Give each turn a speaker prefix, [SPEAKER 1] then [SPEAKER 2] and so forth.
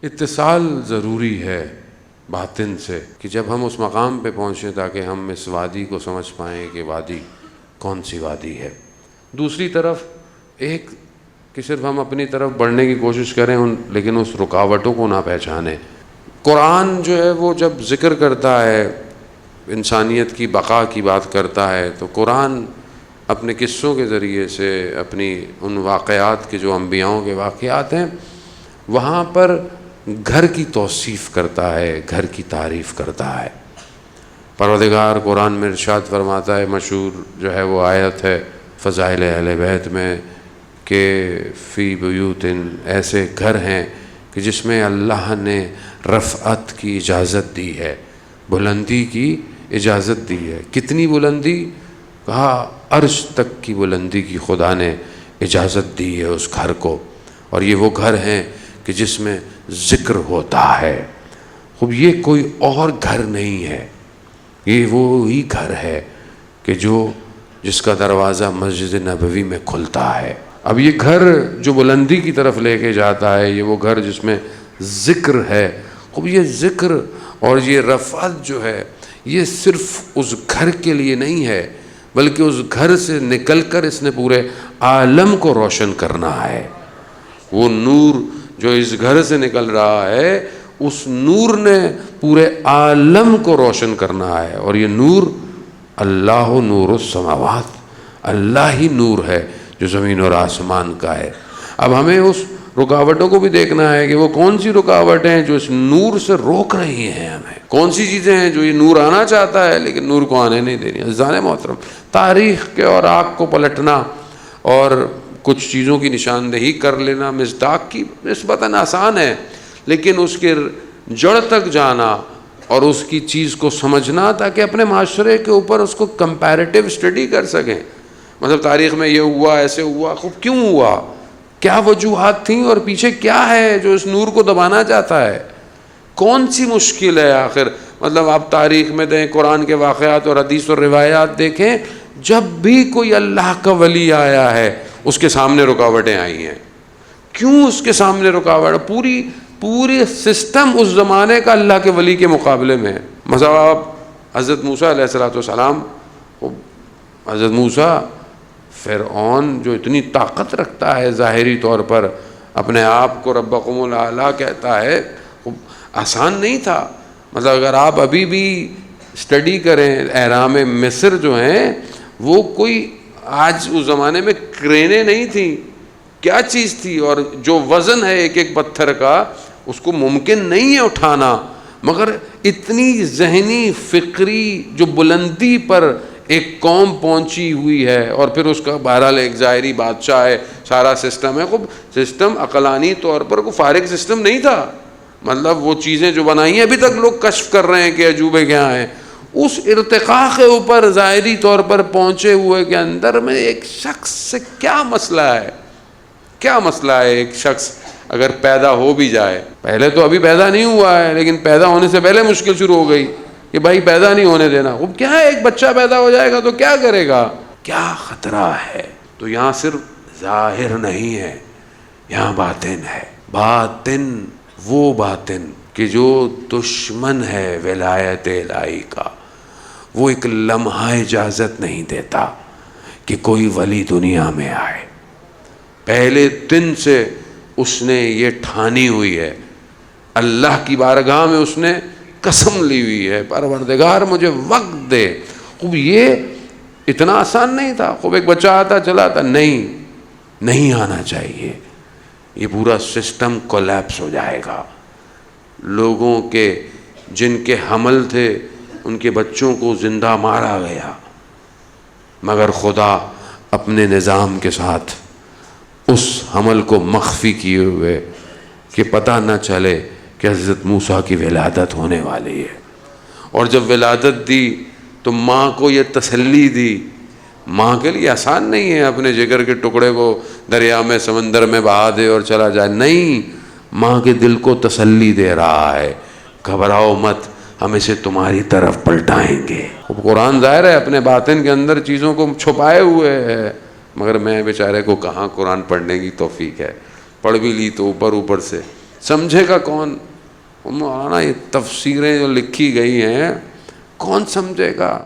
[SPEAKER 1] اتصال ضروری ہے باطن سے کہ جب ہم اس مقام پہ پہنچیں تاکہ ہم اس وادی کو سمجھ پائیں کہ وادی کون سی وادی ہے۔ دوسری طرف ایک کہ صرف ہم اپنی طرف بڑھنے کی کوشش کریں لیکن اس رکاوٹوں کو نہ پہچانیں۔ قرآن جو ہے وہ جب ذکر کرتا ہے، انسانیت کی بقا کی بات کرتا ہے، تو قرآن اپنے قصوں کے ذریعے سے، اپنی ان واقعات کے جو انبیاؤں کے واقعات ہیں، وہاں پر گھر کی توصیف کرتا ہے، گھر کی تعریف کرتا ہے۔ پروردگار قرآن میں ارشاد فرماتا ہے، مشہور جو ہے وہ آیت ہے فضائل اہل بیت میں کہ فی بیوت، ایسے گھر ہیں کہ جس میں اللہ نے رفعت کی اجازت دی ہے، بلندی کی اجازت دی ہے۔ کتنی بلندی؟ کہا عرش تک کی بلندی کی خدا نے اجازت دی ہے اس گھر کو، اور یہ وہ گھر ہیں کہ جس میں ذکر ہوتا ہے۔ خوب یہ کوئی اور گھر نہیں ہے، یہ وہی گھر ہے کہ جس کا دروازہ مسجد نبوی میں کھلتا ہے۔ اب یہ گھر جو بلندی کی طرف لے کے جاتا ہے، یہ وہ گھر جس میں ذکر ہے۔ خوب یہ ذکر اور یہ رفعت جو ہے، یہ صرف اس گھر کے لیے نہیں ہے، بلکہ اس گھر سے نکل کر اس نے پورے عالم کو روشن کرنا ہے۔ وہ نور جو اس گھر سے نکل رہا ہے، اس نور نے پورے عالم کو روشن کرنا ہے، اور یہ نور اللہ نور السماوات، اللہ ہی نور ہے جو زمین اور آسمان کا ہے۔ اب ہمیں اس رکاوٹوں کو بھی دیکھنا ہے کہ وہ کون سی رکاوٹیں ہیں جو اس نور سے روک رہی ہیں ہمیں، کون سی چیزیں ہیں جو یہ نور آنا چاہتا ہے لیکن نور کو آنے نہیں دے رہی۔ عزیزان محترم، تاریخ کے اور آگ کو پلٹنا اور کچھ چیزوں کی نشاندہی کر لینا مصداق کی نسبتاً آسان ہے، لیکن اس کے جڑ تک جانا اور اس کی چیز کو سمجھنا تاکہ اپنے معاشرے کے اوپر اس کو کمپیریٹیو اسٹڈی کر سکیں۔ مطلب تاریخ میں یہ ہوا، ایسے ہوا، خوب کیوں ہوا، کیا وجوہات تھیں اور پیچھے کیا ہے جو اس نور کو دبانا چاہتا ہے، کون سی مشکل ہے آخر۔ مطلب آپ تاریخ میں دیں، قرآن کے واقعات اور حدیث اور روایات دیکھیں، جب بھی کوئی اللہ کا ولی آیا ہے اس کے سامنے رکاوٹیں آئی ہیں۔ کیوں اس کے سامنے رکاوٹ؟ پوری سسٹم اس زمانے کا اللہ کے ولی کے مقابلے میں ہے۔ مثلا آپ حضرت موسیٰ علیہ السلام، حضرت موسیٰ، فرعون جو اتنی طاقت رکھتا ہے ظاہری طور پر، اپنے آپ کو ربکم الاعلیٰ کہتا ہے، آسان نہیں تھا۔ مطلب اگر آپ ابھی بھی اسٹڈی کریں، اہرام مصر جو ہیں وہ کوئی آج اس زمانے میں کرینے نہیں تھیں، کیا چیز تھی، اور جو وزن ہے ایک ایک پتھر کا اس کو ممکن نہیں ہے اٹھانا، مگر اتنی ذہنی فکری جو بلندی پر ایک قوم پہنچی ہوئی ہے، اور پھر اس کا بہرحال ایک ظاہری بادشاہ ہے، سارا سسٹم ہے۔ خوب سسٹم عقلانی طور پر کوئی فارغ سسٹم نہیں تھا۔ مطلب وہ چیزیں جو بنائی ہیں ابھی تک لوگ کشف کر رہے ہیں کہ عجوبے کیا ہیں۔ اس ارتقاء کے اوپر ظاہری طور پر پہنچے ہوئے کے اندر میں ایک شخص سے کیا مسئلہ ہے، کیا مسئلہ ہے؟ ایک شخص اگر پیدا ہو بھی جائے، پہلے تو ابھی پیدا نہیں ہوا ہے لیکن پیدا ہونے سے پہلے مشکل شروع ہو گئی کہ بھائی پیدا نہیں ہونے دینا۔ اب کیا ہے، ایک بچہ پیدا ہو جائے گا تو کیا کرے گا، کیا خطرہ ہے۔ تو یہاں صرف ظاہر نہیں ہے، یہاں باطن ہے۔ باطن، وہ باطن کہ جو دشمن ہے ولایت الہی کا، وہ ایک لمحہ اجازت نہیں دیتا کہ کوئی ولی دنیا میں آئے۔ پہلے دن سے اس نے یہ ٹھانی ہوئی ہے، اللہ کی بارگاہ میں اس نے قسم لی ہوئی ہے، پروردگار مجھے وقت دے۔ خوب یہ اتنا آسان نہیں تھا، خوب ایک بچہ آتا چلا تھا، نہیں آنا چاہیے، یہ پورا سسٹم کولیپس ہو جائے گا۔ لوگوں کے جن کے حمل تھے ان کے بچوں کو زندہ مارا گیا، مگر خدا اپنے نظام کے ساتھ اس حمل کو مخفی کیے ہوئے کہ پتہ نہ چلے کہ حضرت موسیٰ کی ولادت ہونے والی ہے۔ اور جب ولادت دی تو ماں کو یہ تسلی دی۔ ماں کے لیے آسان نہیں ہے اپنے جگر کے ٹکڑے کو دریا میں، سمندر میں بہا دے اور چلا جائے، نہیں، ماں کے دل کو تسلی دے رہا ہے، گھبراؤ مت، ہم اسے تمہاری طرف پلٹائیں گے۔ قرآن ظاہر ہے اپنے باطن کے اندر چیزوں کو چھپائے ہوئے ہے، مگر میں بیچارے کو کہاں قرآن پڑھنے کی توفیق ہے، پڑھ بھی لی تو اوپر سے سمجھے گا کون؟ مولانا یہ تفسیریں جو لکھی گئی ہیں کون سمجھے گا؟